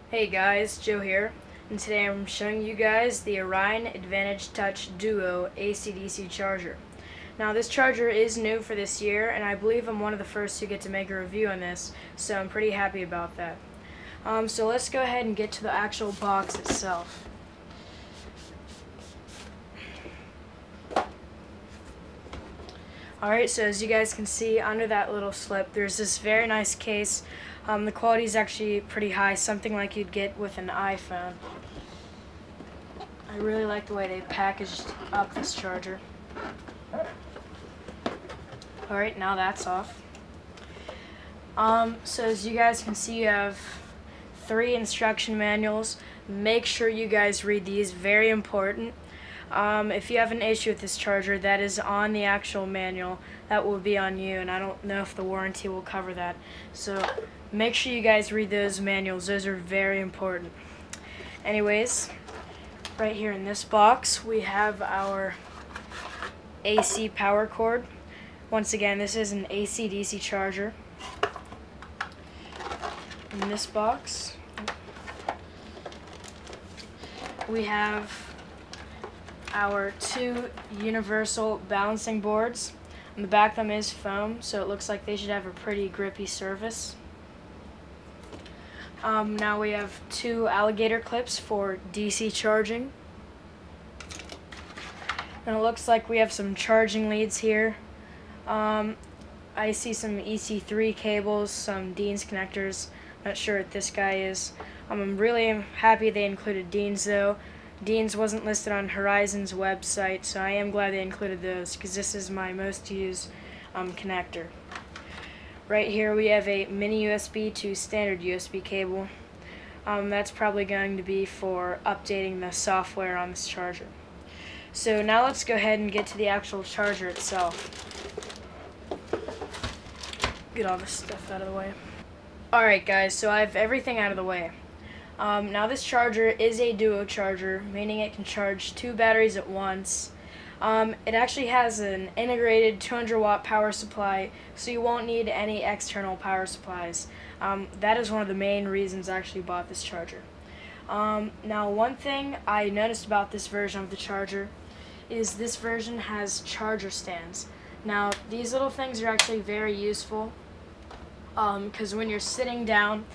Hey guys, Joe here, and today I'm showing you guys the Orion Advantage Touch Duo AC/DC charger. Now this charger is new for this year, and I believe I'm one of the first to get to make a review on this, so I'm pretty happy about that. So let's go ahead and get to the actual box itself. Alright, so as you guys can see under that little slip, there's this very nice case. The quality is actually pretty high, something like you'd get with an iPhone. I really like the way they packaged up this charger. Alright, now that's off. So as you guys can see, you have 3 instruction manuals. Make sure you guys read these, very important. If you have an issue with this charger, that is on the actual manual. That will be on you, and I don't know if the warranty will cover that. So make sure you guys read those manuals. Those are very important. Anyways, right here in this box, we have our AC power cord. Once again, this is an AC/DC charger. In this box, we have our 2 universal balancing boards. On the back of them is foam, so it looks like they should have a pretty grippy surface. Now we have 2 alligator clips for DC charging. And it looks like we have some charging leads here. I see some EC3 cables, some Dean's connectors. Not sure what this guy is. I'm really happy they included Dean's though. Dean's wasn't listed on Horizon's website, so I am glad they included those because this is my most used connector. Right here we have a mini USB to standard USB cable. That's probably going to be for updating the software on this charger. So now let's go ahead and get to the actual charger itself. Get all this stuff out of the way. Alright guys, so I have everything out of the way. Now this charger is a duo charger, meaning it can charge 2 batteries at once. It actually has an integrated 200 watt power supply, so you won't need any external power supplies. That is one of the main reasons I actually bought this charger. Now one thing I noticed about this version of the charger is this version has charger stands. Now these little things are actually very useful because when you're sitting down,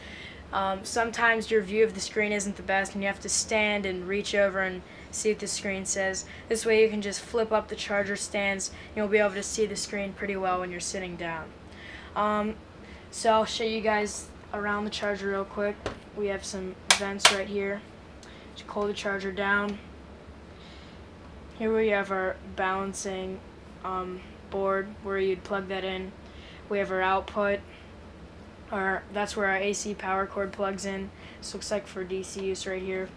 sometimes your view of the screen isn't the best and you have to stand and reach over and see what the screen says. This way you can just flip up the charger stands and you'll be able to see the screen pretty well when you're sitting down. So I'll show you guys around the charger real quick. We have some vents right here to cool the charger down. Here we have our balancing board where you'd plug that in. We have our output. That's where our AC power cord plugs in. This looks like for DC use right here.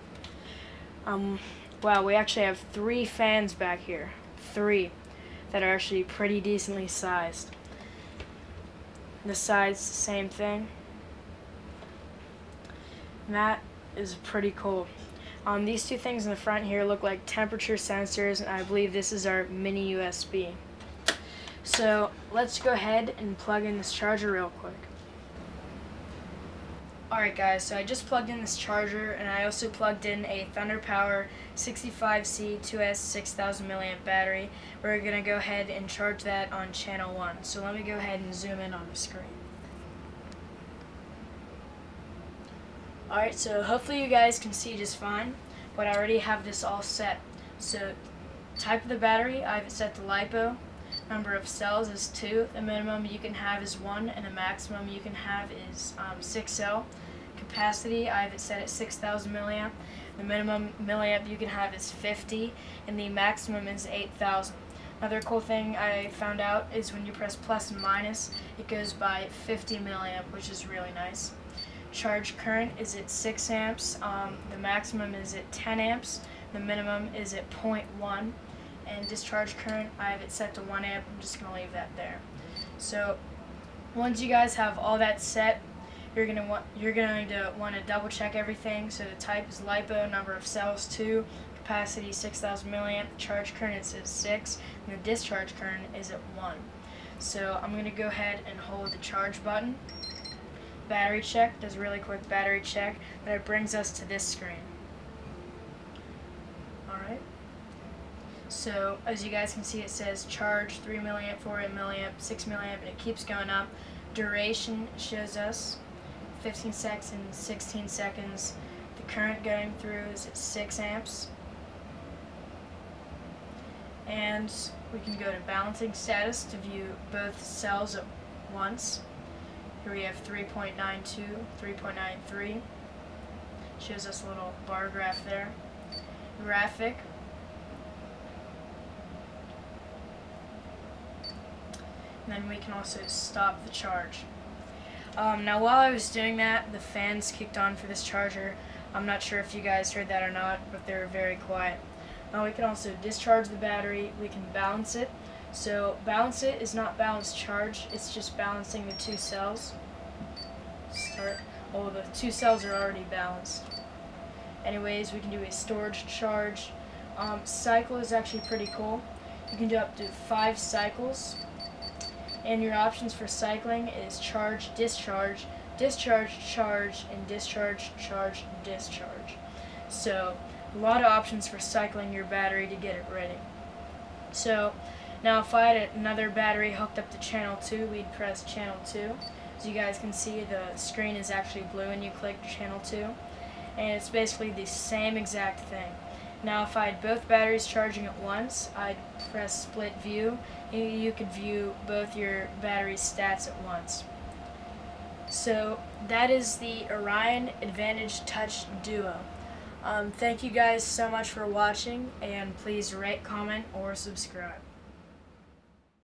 Wow, we actually have 3 fans back here. 3 that are actually pretty decently sized. This side's the same thing. And that is pretty cool. These 2 things in the front here look like temperature sensors, and I believe this is our mini USB. So let's go ahead and plug in this charger real quick. Alright guys, so I just plugged in this charger, and I also plugged in a Thunder Power 65C 2S 6000 mAh battery. We're going to go ahead and charge that on channel 1. So let me go ahead and zoom in on the screen. Alright, so hopefully you guys can see just fine, but I already have this all set. So type of the battery, I have it set to LiPo. Number of cells is 2. The minimum you can have is 1, and the maximum you can have is 6 cell. Capacity, I have it set at 6000 milliamp. The minimum milliamp you can have is 50, and the maximum is 8000. Another cool thing I found out is when you press plus and minus, it goes by 50 milliamp, which is really nice. Charge current is at 6 amps. The maximum is at 10 amps. The minimum is at 0.1. And discharge current, I have it set to 1 amp. I'm just going to leave that there. So once you guys have all that set, you're going to want to double check everything. So the type is LiPo, number of cells 2, capacity 6000 milliamp, charge current is at 6, and the discharge current is at 1. So I'm going to go ahead and hold the charge button. battery check, does a really quick battery check, then it brings us to this screen. Alright. So as you guys can see, it says charge 3 milliamp, 4 milliamp, 6 milliamp, and it keeps going up. Duration shows us 15 seconds, 16 seconds. The current going through is at 6 amps. And we can go to balancing status to view both cells at once. Here we have 3.92, 3.93. Shows us a little bar graph there. Graphic. And then we can also stop the charge. Now while I was doing that, the fans kicked on for this charger. I'm not sure if you guys heard that or not, but they were very quiet. Now we can also discharge the battery, we can balance it. So balance it is not balance charge, it's just balancing the two cells. The two cells are already balanced. Anyways, we can do a storage charge. Cycle is actually pretty cool. You can do up to 5 cycles. And your options for cycling is charge, discharge, discharge, charge, and discharge, charge, discharge. So a lot of options for cycling your battery to get it ready. So now if I had another battery hooked up to channel 2, we'd press channel 2. As you guys can see, the screen is actually blue and you click channel 2. And it's basically the same exact thing. Now if I had both batteries charging at once, I'd press split view. You could view both your battery stats at once. So that is the Orion Advantage Touch Duo. Thank you guys so much for watching, and please rate, comment, or subscribe.